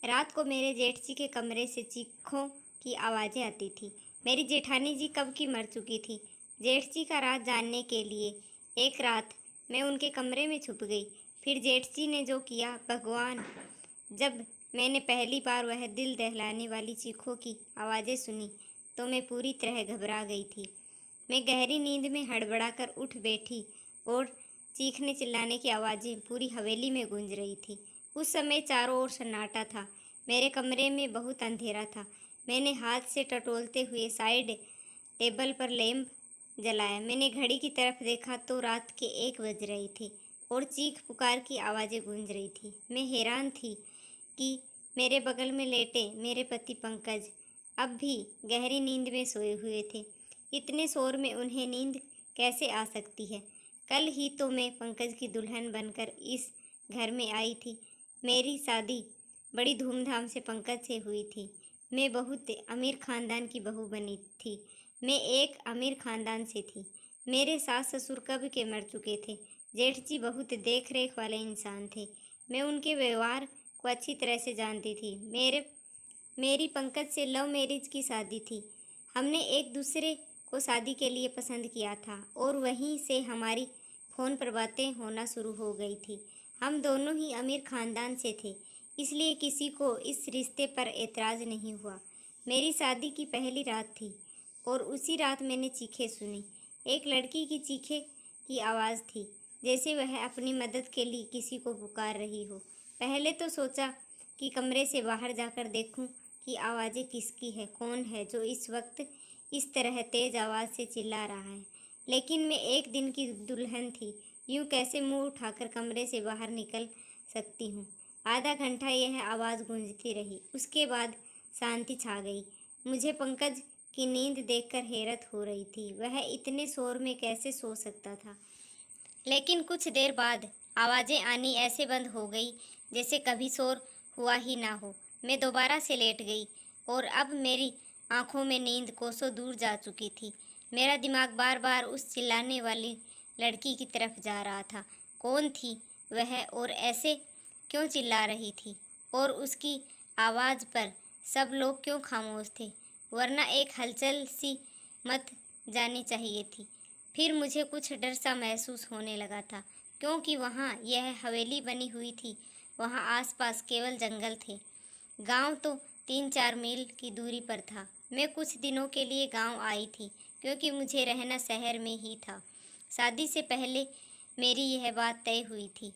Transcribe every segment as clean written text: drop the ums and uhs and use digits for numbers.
रात को मेरे जेठ जी के कमरे से चीखों की आवाज़ें आती थी। मेरी जेठानी जी कब की मर चुकी थी। जेठ जी का राज जानने के लिए एक रात मैं उनके कमरे में छुप गई। फिर जेठ जी ने जो किया भगवान, जब मैंने पहली बार वह दिल दहलाने वाली चीखों की आवाज़ें सुनी तो मैं पूरी तरह घबरा गई थी। मैं गहरी नींद में हड़बड़ाकर उठ बैठी और चीखने चिल्लाने की आवाज़ें पूरी हवेली में गूंज रही थी। उस समय चारों ओर सन्नाटा था। मेरे कमरे में बहुत अंधेरा था। मैंने हाथ से टटोलते हुए साइड टेबल पर लैंप जलाया। मैंने घड़ी की तरफ देखा तो रात के 1 बज रहे थे और चीख पुकार की आवाज़ें गूंज रही थी। मैं हैरान थी कि मेरे बगल में लेटे मेरे पति पंकज अब भी गहरी नींद में सोए हुए थे। इतने शोर में उन्हें नींद कैसे आ सकती है। कल ही तो मैं पंकज की दुल्हन बनकर इस घर में आई थी। मेरी शादी बड़ी धूमधाम से पंकज से हुई थी। मैं बहुत अमीर खानदान की बहू बनी थी। मैं एक अमीर खानदान से थी। मेरे सास ससुर कब के मर चुके थे। जेठ जी बहुत देख रेख वाले इंसान थे। मैं उनके व्यवहार को अच्छी तरह से जानती थी। मेरी पंकज से लव मैरिज की शादी थी। हमने एक दूसरे को शादी के लिए पसंद किया था और वहीं से हमारी फ़ोन पर बातें होना शुरू हो गई थी। हम दोनों ही अमीर खानदान से थे, इसलिए किसी को इस रिश्ते पर एतराज़ नहीं हुआ। मेरी शादी की पहली रात थी और उसी रात मैंने चीखें सुनी। एक लड़की की चीखें की आवाज़ थी, जैसे वह अपनी मदद के लिए किसी को पुकार रही हो। पहले तो सोचा कि कमरे से बाहर जाकर देखूं कि आवाज़ें किसकी है, कौन है जो इस वक्त इस तरह तेज़ आवाज़ से चिल्ला रहा है। लेकिन मैं एक दिन की दुल्हन थी, यूँ कैसे मुंह उठाकर कमरे से बाहर निकल सकती हूँ। आधा घंटा यह आवाज़ गूंजती रही। उसके बाद शांति छा गई। मुझे पंकज की नींद देखकर हैरत हो रही थी। वह इतने शोर में कैसे सो सकता था। लेकिन कुछ देर बाद आवाज़ें आनी ऐसे बंद हो गई जैसे कभी शोर हुआ ही ना हो। मैं दोबारा से लेट गई और अब मेरी आंखों में नींद कोसों दूर जा चुकी थी। मेरा दिमाग बार बार उस चिल्लाने वाली लड़की की तरफ जा रहा था। कौन थी वह और ऐसे क्यों चिल्ला रही थी, और उसकी आवाज़ पर सब लोग क्यों खामोश थे, वरना एक हलचल सी मच जानी चाहिए थी। फिर मुझे कुछ डर सा महसूस होने लगा था, क्योंकि वहाँ यह हवेली बनी हुई थी, वहाँ आसपास केवल जंगल थे। गांव तो 3-4 मील की दूरी पर था। मैं कुछ दिनों के लिए गांव आई थी, क्योंकि मुझे रहना शहर में ही था। शादी से पहले मेरी यह बात तय हुई थी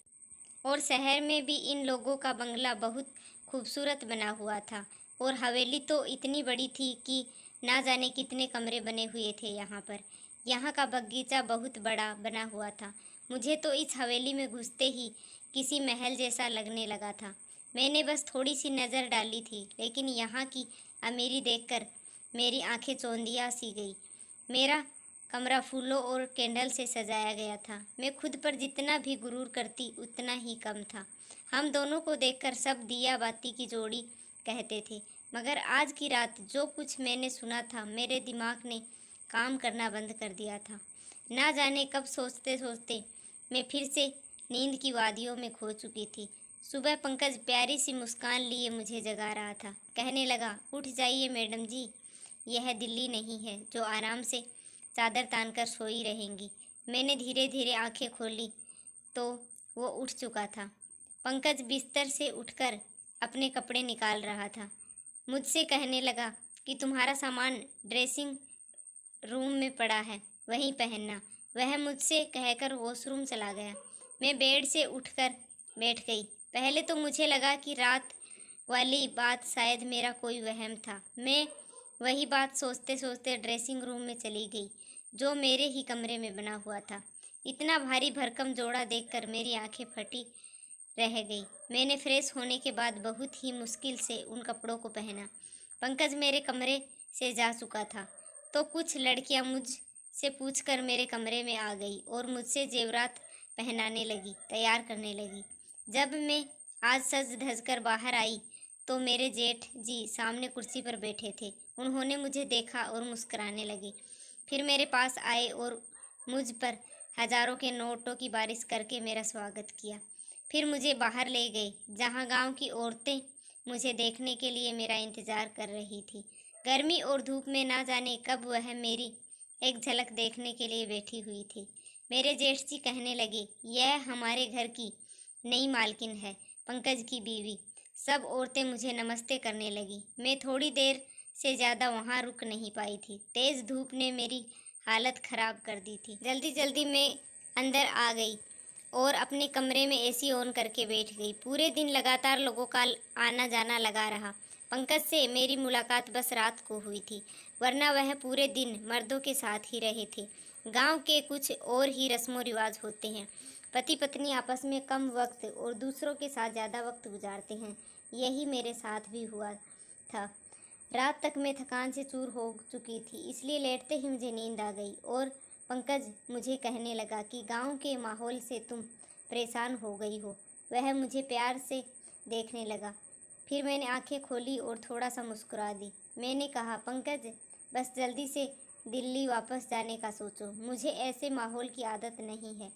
और शहर में भी इन लोगों का बंगला बहुत खूबसूरत बना हुआ था और हवेली तो इतनी बड़ी थी कि ना जाने कितने कमरे बने हुए थे यहाँ पर। यहाँ का बगीचा बहुत बड़ा बना हुआ था। मुझे तो इस हवेली में घुसते ही किसी महल जैसा लगने लगा था। मैंने बस थोड़ी सी नज़र डाली थी, लेकिन यहाँ की अमीरी देखकर मेरी आंखें चौंधिया सी गई। मेरा कमरा फूलों और कैंडल से सजाया गया था। मैं खुद पर जितना भी गुरूर करती उतना ही कम था। हम दोनों को देखकर सब दिया बाती की जोड़ी कहते थे, मगर आज की रात जो कुछ मैंने सुना था, मेरे दिमाग ने काम करना बंद कर दिया था। ना जाने कब सोचते सोचते मैं फिर से नींद की वादियों में खो चुकी थी। सुबह पंकज प्यारी सी मुस्कान लिए मुझे जगा रहा था। कहने लगा, उठ जाइए मैडम जी, यह दिल्ली नहीं है जो आराम से चादर तानकर सोई रहेंगी। मैंने धीरे धीरे आंखें खोली तो वो उठ चुका था। पंकज बिस्तर से उठकर अपने कपड़े निकाल रहा था। मुझसे कहने लगा कि तुम्हारा सामान ड्रेसिंग रूम में पड़ा है, वहीं पहनना। वह मुझसे कहकर वॉशरूम चला गया। मैं बेड से उठकर बैठ गई। पहले तो मुझे लगा कि रात वाली बात शायद मेरा कोई वहम था। मैं वही बात सोचते सोचते ड्रेसिंग रूम में चली गई, जो मेरे ही कमरे में बना हुआ था। इतना भारी भरकम जोड़ा देखकर मेरी आंखें फटी रह गई। मैंने फ्रेश होने के बाद बहुत ही मुश्किल से उन कपड़ों को पहना। पंकज मेरे कमरे से जा चुका था तो कुछ लड़कियां मुझसे पूछकर मेरे कमरे में आ गई और मुझसे जेवरात पहनाने लगी, तैयार करने लगी। जब मैं आज सज धज कर बाहर आई तो मेरे जेठ जी सामने कुर्सी पर बैठे थे। उन्होंने मुझे देखा और मुस्कुराने लगे। फिर मेरे पास आए और मुझ पर हजारों के नोटों की बारिश करके मेरा स्वागत किया। फिर मुझे बाहर ले गए, जहाँ गांव की औरतें मुझे देखने के लिए मेरा इंतज़ार कर रही थी। गर्मी और धूप में ना जाने कब वह मेरी एक झलक देखने के लिए बैठी हुई थी। मेरे जेठ जी कहने लगे, यह हमारे घर की नई मालकिन है, पंकज की बीवी। सब औरतें मुझे नमस्ते करने लगी। मैं थोड़ी देर से ज़्यादा वहाँ रुक नहीं पाई थी। तेज़ धूप ने मेरी हालत ख़राब कर दी थी। जल्दी जल्दी मैं अंदर आ गई और अपने कमरे में एसी ऑन करके बैठ गई। पूरे दिन लगातार लोगों का आना जाना लगा रहा। पंकज से मेरी मुलाकात बस रात को हुई थी, वरना वह पूरे दिन मर्दों के साथ ही रहे थे। गांव के कुछ और ही रस्मों रिवाज होते हैं। पति पत्नी आपस में कम वक्त और दूसरों के साथ ज़्यादा वक्त गुजारते हैं। यही मेरे साथ भी हुआ था। रात तक मैं थकान से चूर हो चुकी थी, इसलिए लेटते ही मुझे नींद आ गई और पंकज मुझे कहने लगा कि गांव के माहौल से तुम परेशान हो गई हो। वह मुझे प्यार से देखने लगा। फिर मैंने आंखें खोली और थोड़ा सा मुस्कुरा दी। मैंने कहा, पंकज, बस जल्दी से दिल्ली वापस जाने का सोचो। मुझे ऐसे माहौल की आदत नहीं है।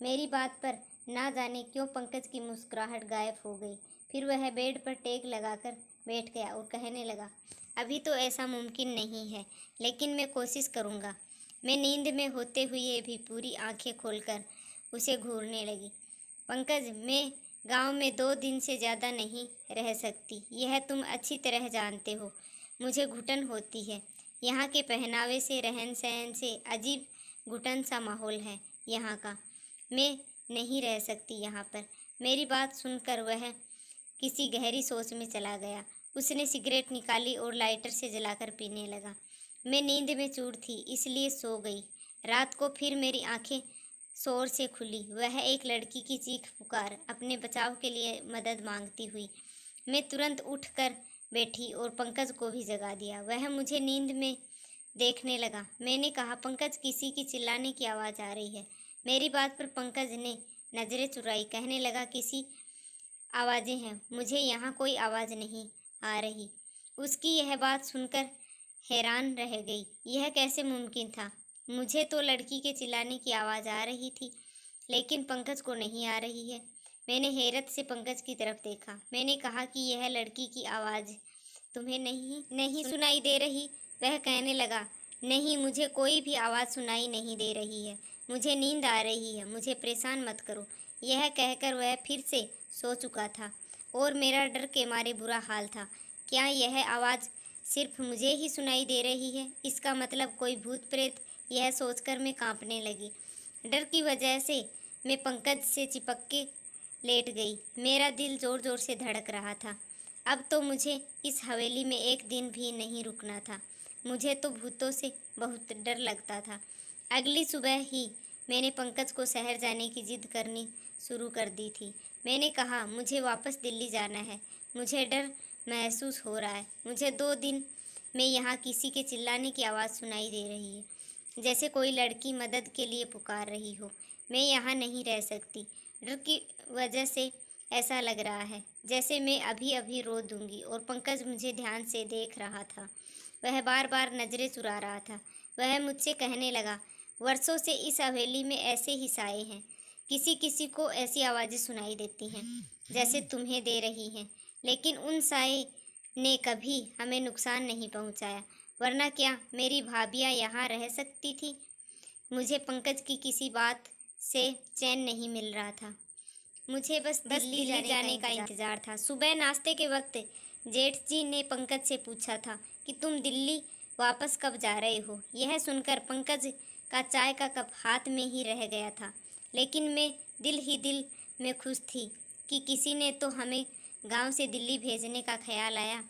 मेरी बात पर ना जाने क्यों पंकज की मुस्कुराहट गायब हो गई। फिर वह बेड पर टेक लगाकर बैठ गया और कहने लगा, अभी तो ऐसा मुमकिन नहीं है, लेकिन मैं कोशिश करूँगा। मैं नींद में होते हुए भी पूरी आंखें खोलकर उसे घूरने लगी। पंकज, मैं गांव में 2 दिन से ज़्यादा नहीं रह सकती, यह तुम अच्छी तरह जानते हो। मुझे घुटन होती है। यहाँ के पहनावे से, रहन सहन से अजीब घुटन सा माहौल है यहाँ का। मैं नहीं रह सकती यहाँ पर। मेरी बात सुनकर वह किसी गहरी सोच में चला गया। उसने सिगरेट निकाली और लाइटर से जलाकर पीने लगा। मैं नींद में चूर थी, इसलिए सो गई। रात को फिर मेरी आंखें शोर से खुली। वह एक लड़की की चीख पुकार, अपने बचाव के लिए मदद मांगती हुई। मैं तुरंत उठकर बैठी और पंकज को भी जगा दिया। वह मुझे नींद में देखने लगा। मैंने कहा, पंकज, किसी की चिल्लाने की आवाज़ आ रही है। मेरी बात पर पंकज ने नज़रें चुराई। कहने लगा, किसी आवाज़ें हैं, मुझे यहाँ कोई आवाज़ नहीं आ रही। उसकी यह बात सुनकर हैरान रह गई। यह कैसे मुमकिन था? मुझे तो लड़की के चिल्लाने की आवाज़ आ रही थी, लेकिन पंकज को नहीं आ रही है। मैंने हैरत से पंकज की तरफ देखा। मैंने कहा कि यह लड़की की आवाज़ तुम्हें नहीं सुनाई दे रही? वह कहने लगा, नहीं, मुझे कोई भी आवाज़ सुनाई नहीं दे रही है। मुझे नींद आ रही है, मुझे परेशान मत करो। यह कहकर वह फिर से सो चुका था और मेरा डर के मारे बुरा हाल था। क्या यह आवाज़ सिर्फ मुझे ही सुनाई दे रही है? इसका मतलब कोई भूत प्रेत? यह सोचकर मैं कांपने लगी। डर की वजह से मैं पंकज से चिपक के लेट गई। मेरा दिल ज़ोर ज़ोर से धड़क रहा था। अब तो मुझे इस हवेली में एक दिन भी नहीं रुकना था। मुझे तो भूतों से बहुत डर लगता था। अगली सुबह ही मैंने पंकज को शहर जाने की जिद करनी शुरू कर दी थी। मैंने कहा, मुझे वापस दिल्ली जाना है। मुझे डर महसूस हो रहा है। मुझे 2 दिन में यहाँ किसी के चिल्लाने की आवाज़ सुनाई दे रही है, जैसे कोई लड़की मदद के लिए पुकार रही हो। मैं यहाँ नहीं रह सकती। डर की वजह से ऐसा लग रहा है जैसे मैं अभी अभी रो दूंगी। और पंकज मुझे ध्यान से देख रहा था। वह बार बार नज़रें चुरा रहा था। वह मुझसे कहने लगा, वर्षों से इस हवेली में ऐसे ही साए हैं। किसी किसी को ऐसी आवाज़ें सुनाई देती हैं जैसे तुम्हें दे रही हैं, लेकिन उन साए ने कभी हमें नुकसान नहीं पहुंचाया। वरना क्या मेरी भाभियां यहाँ रह सकती थी? मुझे पंकज की किसी बात से चैन नहीं मिल रहा था। मुझे बस दिल्ली जाने का इंतज़ार था। सुबह नाश्ते के वक्त जेठ जी ने पंकज से पूछा था कि तुम दिल्ली वापस कब जा रहे हो। यह सुनकर पंकज का चाय का कप हाथ में ही रह गया था, लेकिन मैं दिल ही दिल में खुश थी कि किसी ने तो हमें गांव से दिल्ली भेजने का ख्याल आया।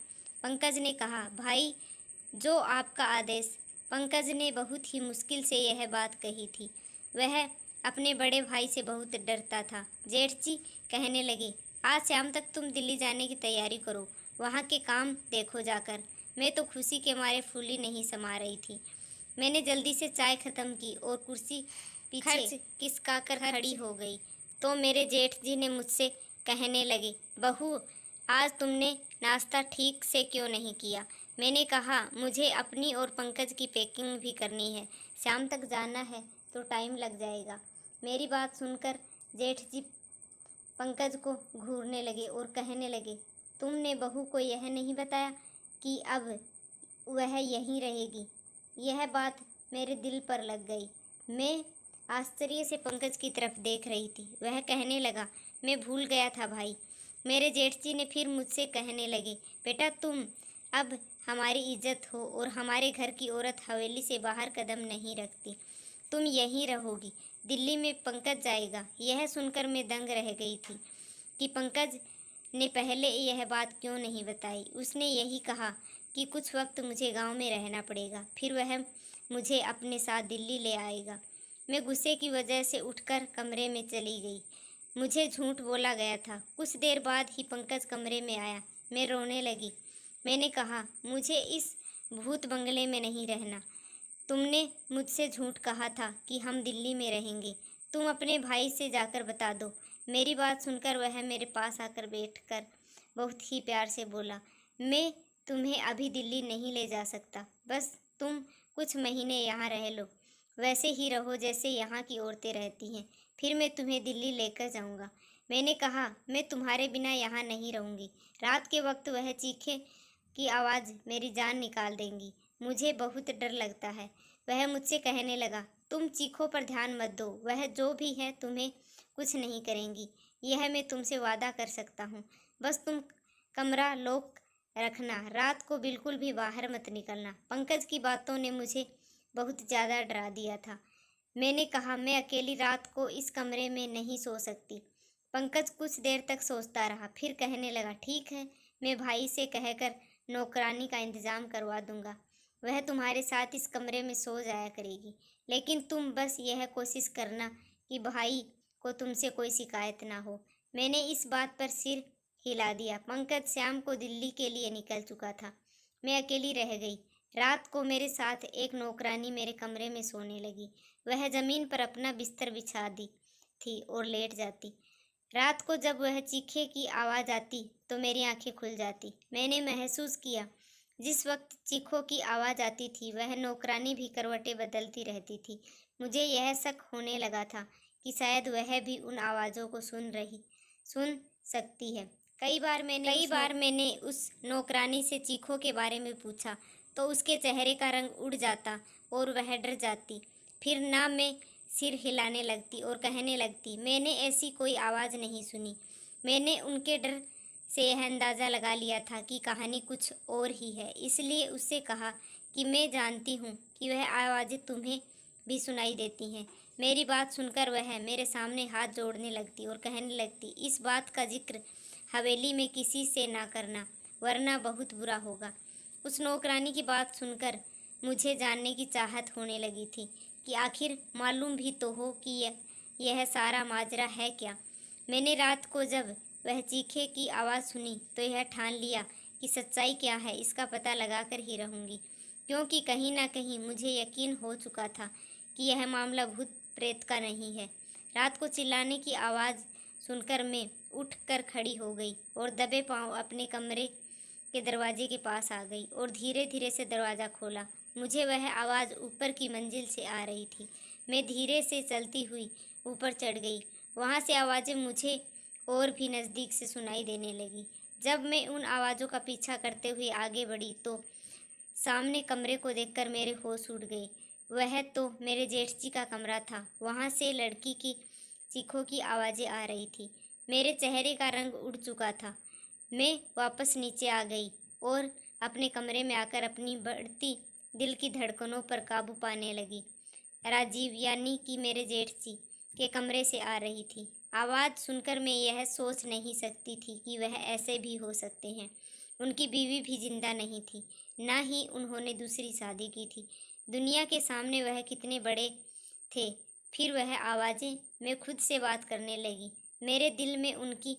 पंकज ने कहा, भाई, जो आपका आदेश। पंकज ने बहुत ही मुश्किल से यह बात कही थी। वह अपने बड़े भाई से बहुत डरता था। जेठ जी कहने लगे, आज शाम तक तुम दिल्ली जाने की तैयारी करो, वहाँ के काम देखो जाकर। मैं तो खुशी के मारे फूली नहीं समा रही थी। मैंने जल्दी से चाय ख़त्म की और कुर्सी पीछे खिसका कर खड़ी हो गई तो मेरे जेठ जी ने मुझसे कहने लगे, बहू, आज तुमने नाश्ता ठीक से क्यों नहीं किया? मैंने कहा, मुझे अपनी और पंकज की पैकिंग भी करनी है। शाम तक जाना है तो टाइम लग जाएगा। मेरी बात सुनकर जेठ जी पंकज को घूरने लगे और कहने लगे, तुमने बहू को यह नहीं बताया कि अब वह यहीं रहेगी? यह बात मेरे दिल पर लग गई। मैं आश्चर्य से पंकज की तरफ देख रही थी। वह कहने लगा, मैं भूल गया था भाई। मेरे जेठ जी ने फिर मुझसे कहने लगे, बेटा तुम अब हमारी इज्जत हो और हमारे घर की औरत हवेली से बाहर कदम नहीं रखती। तुम यहीं रहोगी। दिल्ली में पंकज जाएगा। यह सुनकर मैं दंग रह गई थी कि पंकज ने पहले यह बात क्यों नहीं बताई। उसने यही कहा कि कुछ वक्त मुझे गांव में रहना पड़ेगा, फिर वह मुझे अपने साथ दिल्ली ले आएगा। मैं गुस्से की वजह से उठकर कमरे में चली गई। मुझे झूठ बोला गया था। कुछ देर बाद ही पंकज कमरे में आया। मैं रोने लगी। मैंने कहा, मुझे इस भूत बंगले में नहीं रहना। तुमने मुझसे झूठ कहा था कि हम दिल्ली में रहेंगे। तुम अपने भाई से जाकर बता दो। मेरी बात सुनकर वह मेरे पास आकर बैठकर बहुत ही प्यार से बोला, मैं तुम्हें अभी दिल्ली नहीं ले जा सकता। बस तुम कुछ महीने यहाँ रह लो। वैसे ही रहो जैसे यहाँ की औरतें रहती हैं। फिर मैं तुम्हें दिल्ली लेकर जाऊँगा। मैंने कहा, मैं तुम्हारे बिना यहाँ नहीं रहूँगी। रात के वक्त वह चीखे की आवाज़ मेरी जान निकाल देंगी। मुझे बहुत डर लगता है। वह मुझसे कहने लगा, तुम चीखों पर ध्यान मत दो। वह जो भी है तुम्हें कुछ नहीं करेंगी, यह मैं तुमसे वादा कर सकता हूँ। बस तुम कमरा लॉक रखना। रात को बिल्कुल भी बाहर मत निकलना। पंकज की बातों ने मुझे बहुत ज़्यादा डरा दिया था। मैंने कहा, मैं अकेली रात को इस कमरे में नहीं सो सकती। पंकज कुछ देर तक सोचता रहा, फिर कहने लगा, ठीक है, मैं भाई से कहकर नौकरानी का इंतज़ाम करवा दूंगा। वह तुम्हारे साथ इस कमरे में सो जाया करेगी। लेकिन तुम बस यह कोशिश करना कि भाई को तुमसे कोई शिकायत ना हो। मैंने इस बात पर सिर हिला दिया। पंकज शाम को दिल्ली के लिए निकल चुका था। मैं अकेली रह गई। रात को मेरे साथ एक नौकरानी मेरे कमरे में सोने लगी। वह ज़मीन पर अपना बिस्तर बिछा दी थी और लेट जाती। रात को जब वह चीखे की आवाज़ आती तो मेरी आंखें खुल जाती। मैंने महसूस किया, जिस वक्त चीखों की आवाज़ आती थी वह नौकरानी भी करवटें बदलती रहती थी। मुझे यह शक होने लगा था कि शायद वह भी उन आवाज़ों को सुन सकती है। कई बार मैंने उस नौकरानी से चीखों के बारे में पूछा तो उसके चेहरे का रंग उड़ जाता और वह डर जाती। फिर ना मैं सिर हिलाने लगती और कहने लगती, मैंने ऐसी कोई आवाज़ नहीं सुनी। मैंने उनके डर से यह अंदाज़ा लगा लिया था कि कहानी कुछ और ही है। इसलिए उससे कहा कि मैं जानती हूँ कि वह आवाज़ें तुम्हें भी सुनाई देती हैं। मेरी बात सुनकर वह मेरे सामने हाथ जोड़ने लगती और कहने लगती, इस बात का जिक्र हवेली में किसी से ना करना, वरना बहुत बुरा होगा। उस नौकरानी की बात सुनकर मुझे जानने की चाहत होने लगी थी कि आखिर मालूम भी तो हो कि यह सारा माजरा है क्या। मैंने रात को जब वह चीखे की आवाज़ सुनी तो यह ठान लिया कि सच्चाई क्या है इसका पता लगाकर ही रहूँगी, क्योंकि कहीं ना कहीं मुझे यकीन हो चुका था कि यह मामला भूत प्रेत का नहीं है। रात को चिल्लाने की आवाज़ सुनकर मैं उठकर खड़ी हो गई और दबे पांव अपने कमरे के दरवाजे के पास आ गई और धीरे धीरे से दरवाज़ा खोला। मुझे वह आवाज़ ऊपर की मंजिल से आ रही थी। मैं धीरे से चलती हुई ऊपर चढ़ गई। वहाँ से आवाज़ें मुझे और भी नज़दीक से सुनाई देने लगी। जब मैं उन आवाज़ों का पीछा करते हुए आगे बढ़ी तो सामने कमरे को देखकर मेरे होश उड़ गए। वह तो मेरे जेठ जी का कमरा था। वहाँ से लड़की की चीखों की आवाज़ें आ रही थी। मेरे चेहरे का रंग उड़ चुका था। मैं वापस नीचे आ गई और अपने कमरे में आकर अपनी बढ़ती दिल की धड़कनों पर काबू पाने लगी। राजीव यानी कि मेरे जेठ जी के कमरे से आ रही थी। आवाज़ सुनकर मैं यह सोच नहीं सकती थी कि वह ऐसे भी हो सकते हैं। उनकी बीवी भी जिंदा नहीं थी, ना ही उन्होंने दूसरी शादी की थी। दुनिया के सामने वह कितने बड़े थे। फिर वह आवाज़ें, मैं खुद से बात करने लगी। मेरे दिल में उनकी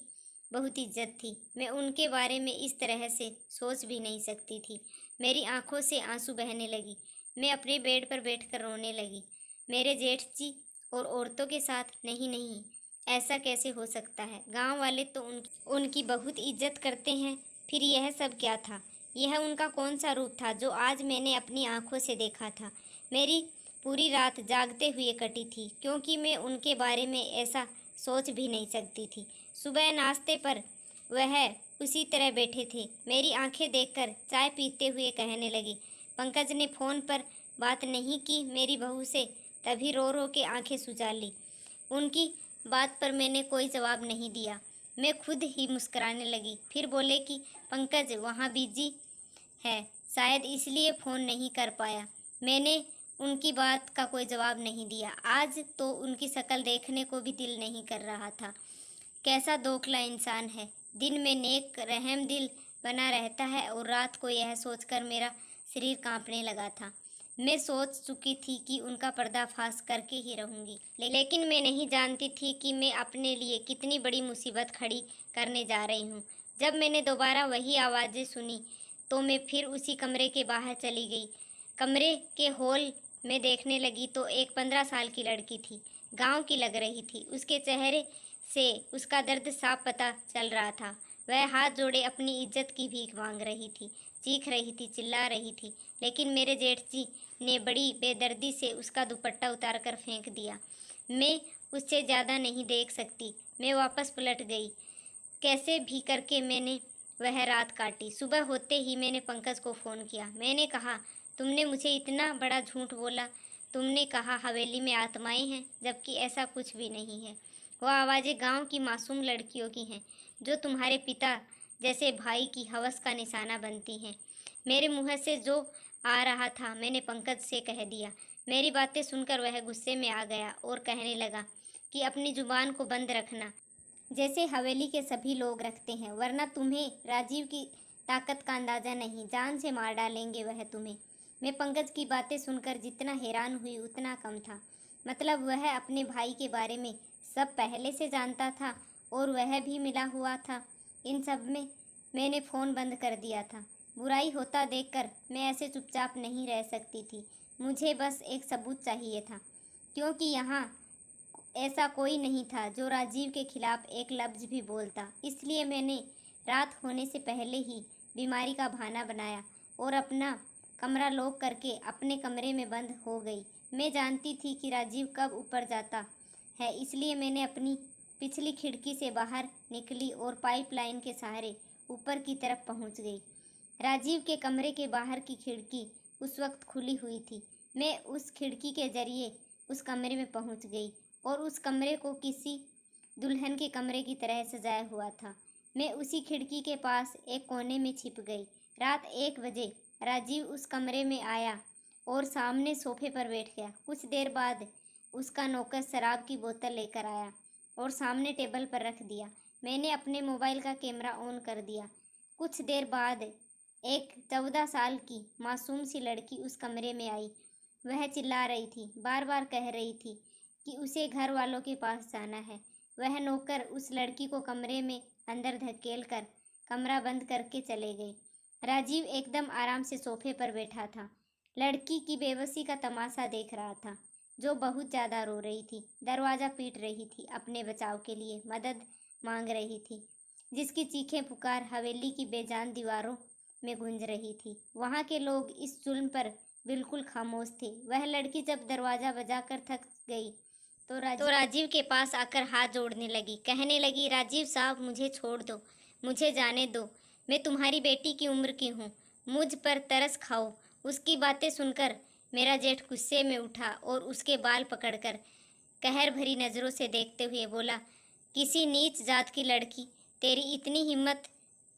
बहुत इज्जत थी। मैं उनके बारे में इस तरह से सोच भी नहीं सकती थी। मेरी आंखों से आंसू बहने लगी। मैं अपने बेड पर बैठकर रोने लगी। मेरे जेठ जी और औरतों के साथ नहीं नहीं, ऐसा कैसे हो सकता है। गांव वाले तो उनकी बहुत इज्जत करते हैं। फिर यह सब क्या था। यह उनका कौन सा रूप था जो आज मैंने अपनी आंखों से देखा था। मेरी पूरी रात जागते हुए कटी थी, क्योंकि मैं उनके बारे में ऐसा सोच भी नहीं सकती थी। सुबह नाश्ते पर वह उसी तरह बैठे थे। मेरी आंखें देखकर चाय पीते हुए कहने लगे, पंकज ने फ़ोन पर बात नहीं की मेरी बहू से, तभी रो रो के आंखें सुजा ली। उनकी बात पर मैंने कोई जवाब नहीं दिया। मैं खुद ही मुस्कुराने लगी। फिर बोले कि पंकज वहाँ बिजी है, शायद इसलिए फ़ोन नहीं कर पाया। मैंने उनकी बात का कोई जवाब नहीं दिया। आज तो उनकी शक्ल देखने को भी दिल नहीं कर रहा था। कैसा दोखला इंसान है, दिन में नेक रहम दिल बना रहता है और रात को यह सोचकर मेरा शरीर कांपने लगा था। मैं सोच चुकी थी कि उनका पर्दाफाश करके ही रहूंगी, लेकिन मैं नहीं जानती थी कि मैं अपने लिए कितनी बड़ी मुसीबत खड़ी करने जा रही हूँ। जब मैंने दोबारा वही आवाज़ें सुनी तो मैं फिर उसी कमरे के बाहर चली गई। कमरे के हॉल में देखने लगी तो एक 15 साल की लड़की थी। गांव की लग रही थी। उसके चेहरे से उसका दर्द साफ पता चल रहा था। वह हाथ जोड़े अपनी इज्जत की भीख मांग रही थी, चीख रही थी, चिल्ला रही थी। लेकिन मेरे जेठ जी ने बड़ी बेदर्दी से उसका दुपट्टा उतार कर फेंक दिया। मैं उससे ज़्यादा नहीं देख सकती। मैं वापस पलट गई। कैसे भी करके मैंने वह रात काटी। सुबह होते ही मैंने पंकज को फ़ोन किया। मैंने कहा, तुमने मुझे इतना बड़ा झूठ बोला। तुमने कहा हवेली में आत्माएं हैं, जबकि ऐसा कुछ भी नहीं है। वह आवाज़ें गांव की मासूम लड़कियों की हैं, जो तुम्हारे पिता जैसे भाई की हवस का निशाना बनती हैं। मेरे मुँह से जो आ रहा था मैंने पंकज से कह दिया। मेरी बातें सुनकर वह गुस्से में आ गया और कहने लगा कि अपनी जुबान को बंद रखना, जैसे हवेली के सभी लोग रखते हैं, वरना तुम्हें राजीव की ताकत का अंदाज़ा नहीं, जान से मार डालेंगे वह तुम्हें। मैं पंकज की बातें सुनकर जितना हैरान हुई उतना कम था। मतलब वह अपने भाई के बारे में सब पहले से जानता था और वह भी मिला हुआ था इन सब में। मैंने फ़ोन बंद कर दिया था। बुराई होता देखकर मैं ऐसे चुपचाप नहीं रह सकती थी। मुझे बस एक सबूत चाहिए था, क्योंकि यहाँ ऐसा कोई नहीं था जो राजीव के खिलाफ एक लफ्ज़ भी बोलता। इसलिए मैंने रात होने से पहले ही बीमारी का बहाना बनाया और अपना कमरा लॉक करके अपने कमरे में बंद हो गई। मैं जानती थी कि राजीव कब ऊपर जाता है, इसलिए मैंने अपनी पिछली खिड़की से बाहर निकली और पाइपलाइन के सहारे ऊपर की तरफ पहुंच गई। राजीव के कमरे के बाहर की खिड़की उस वक्त खुली हुई थी। मैं उस खिड़की के जरिए उस कमरे में पहुंच गई और उस कमरे को किसी दुल्हन के कमरे की तरह सजाया हुआ था। मैं उसी खिड़की के पास एक कोने में छिप गई। रात 1 बजे राजीव उस कमरे में आया और सामने सोफे पर बैठ गया। कुछ देर बाद उसका नौकर शराब की बोतल लेकर आया और सामने टेबल पर रख दिया। मैंने अपने मोबाइल का कैमरा ऑन कर दिया। कुछ देर बाद एक 14 साल की मासूम सी लड़की उस कमरे में आई। वह चिल्ला रही थी, बार बार कह रही थी कि उसे घर वालों के पास जाना है। वह नौकर उस लड़की को कमरे में अंदर धकेल कर कमरा बंद करके चले गए। राजीव एकदम आराम से सोफे पर बैठा था। लड़की की बेबसी का तमाशा देख रहा था, जो बहुत ज़्यादा रो रही थी, दरवाज़ा पीट रही थी, अपने बचाव के लिए मदद मांग रही थी, जिसकी चीखें पुकार हवेली की बेजान दीवारों में गूंज रही थी। वहाँ के लोग इस जुल्म पर बिल्कुल खामोश थे। वह लड़की जब दरवाज़ा बजाकर थक गई तो राजीव के पास आकर हाथ जोड़ने लगी, कहने लगी, राजीव साहब मुझे छोड़ दो, मुझे जाने दो, मैं तुम्हारी बेटी की उम्र की हूँ, मुझ पर तरस खाओ। उसकी बातें सुनकर मेरा जेठ गुस्से में उठा और उसके बाल पकड़कर कहर भरी नज़रों से देखते हुए बोला, किसी नीच जात की लड़की, तेरी इतनी हिम्मत,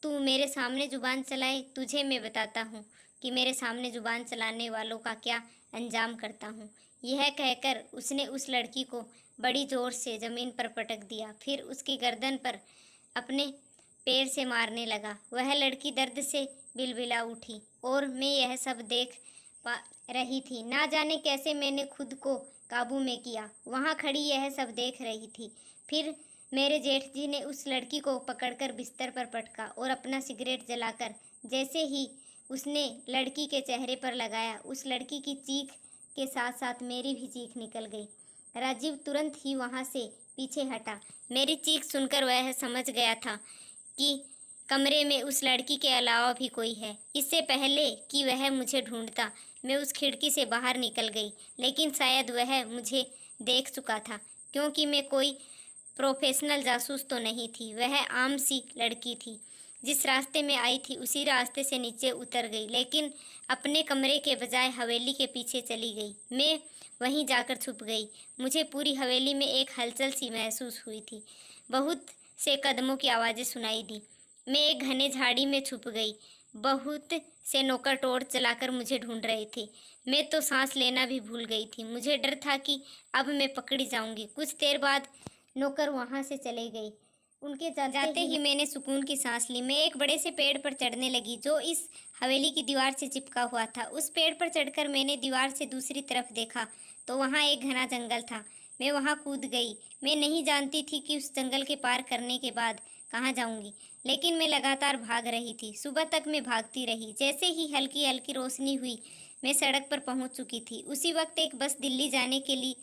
तू मेरे सामने जुबान चलाए। तुझे मैं बताता हूँ कि मेरे सामने जुबान चलाने वालों का क्या अंजाम करता हूँ। यह कहकर उसने उस लड़की को बड़ी जोर से ज़मीन पर पटक दिया, फिर उसकी गर्दन पर अपने पैर से मारने लगा। वह लड़की दर्द से बिलबिला उठी और मैं यह सब देख पा रही थी। ना जाने कैसे मैंने खुद को काबू में किया। वहाँ खड़ी यह सब देख रही थी। फिर मेरे जेठ जी ने उस लड़की को पकड़कर बिस्तर पर पटका और अपना सिगरेट जलाकर जैसे ही उसने लड़की के चेहरे पर लगाया, उस लड़की की चीख के साथ साथ मेरी भी चीख निकल गई। राजीव तुरंत ही वहाँ से पीछे हटा। मेरी चीख सुनकर वह समझ गया था कि कमरे में उस लड़की के अलावा भी कोई है। इससे पहले कि वह मुझे ढूंढता, मैं उस खिड़की से बाहर निकल गई, लेकिन शायद वह मुझे देख चुका था, क्योंकि मैं कोई प्रोफेशनल जासूस तो नहीं थी, वह आम सी लड़की थी। जिस रास्ते में आई थी उसी रास्ते से नीचे उतर गई, लेकिन अपने कमरे के बजाय हवेली के पीछे चली गई। मैं वहीं जाकर छुप गई। मुझे पूरी हवेली में एक हलचल सी महसूस हुई थी। बहुत से कदमों की आवाज़ें सुनाई दी। मैं एक घने झाड़ी में छुप गई। बहुत से नौकर टॉर्च जलाकर मुझे ढूंढ रहे थे। मैं तो सांस लेना भी भूल गई थी। मुझे डर था कि अब मैं पकड़ी जाऊंगी। कुछ देर बाद नौकर वहां से चले गए। उनके जाते ही मैंने सुकून की सांस ली। मैं एक बड़े से पेड़ पर चढ़ने लगी जो इस हवेली की दीवार से चिपका हुआ था। उस पेड़ पर चढ़कर मैंने दीवार से दूसरी तरफ देखा तो वहाँ एक घना जंगल था। मैं वहाँ कूद गई। मैं नहीं जानती थी कि उस जंगल के पार करने के बाद कहाँ जाऊंगी, लेकिन मैं लगातार भाग रही थी। सुबह तक मैं भागती रही। जैसे ही हल्की हल्की रोशनी हुई मैं सड़क पर पहुंच चुकी थी। उसी वक्त एक बस दिल्ली जाने के लिए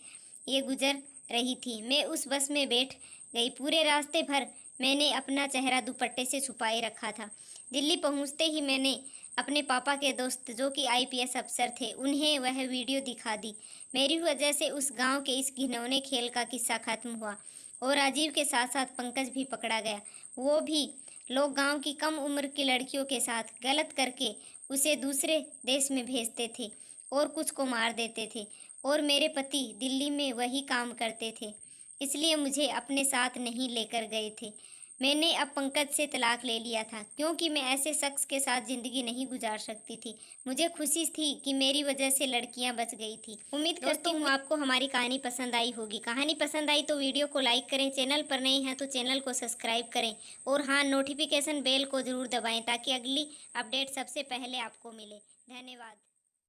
ये गुजर रही थी। मैं उस बस में बैठ गई। पूरे रास्ते भर मैंने अपना चेहरा दुपट्टे से छुपाए रखा था। दिल्ली पहुंचते ही मैंने अपने पापा के दोस्त जो कि आईपीएस अफसर थे उन्हें वह वीडियो दिखा दी। मेरी वजह से उस गांव के इस घिनौने खेल का किस्सा खत्म हुआ और राजीव के साथ साथ पंकज भी पकड़ा गया। वो भी लोग गांव की कम उम्र की लड़कियों के साथ गलत करके उसे दूसरे देश में भेजते थे और कुछ को मार देते थे, और मेरे पति दिल्ली में वही काम करते थे, इसलिए मुझे अपने साथ नहीं लेकर गए थे। मैंने अब पंकज से तलाक ले लिया था क्योंकि मैं ऐसे शख्स के साथ ज़िंदगी नहीं गुजार सकती थी। मुझे खुशी थी कि मेरी वजह से लड़कियां बच गई थी। उम्मीद करती हूँ आपको हमारी कहानी पसंद आई होगी। कहानी पसंद आई तो वीडियो को लाइक करें, चैनल पर नए हैं तो चैनल को सब्सक्राइब करें और हाँ, नोटिफिकेशन बेल को ज़रूर दबाएं ताकि अगली अपडेट सबसे पहले आपको मिले। धन्यवाद।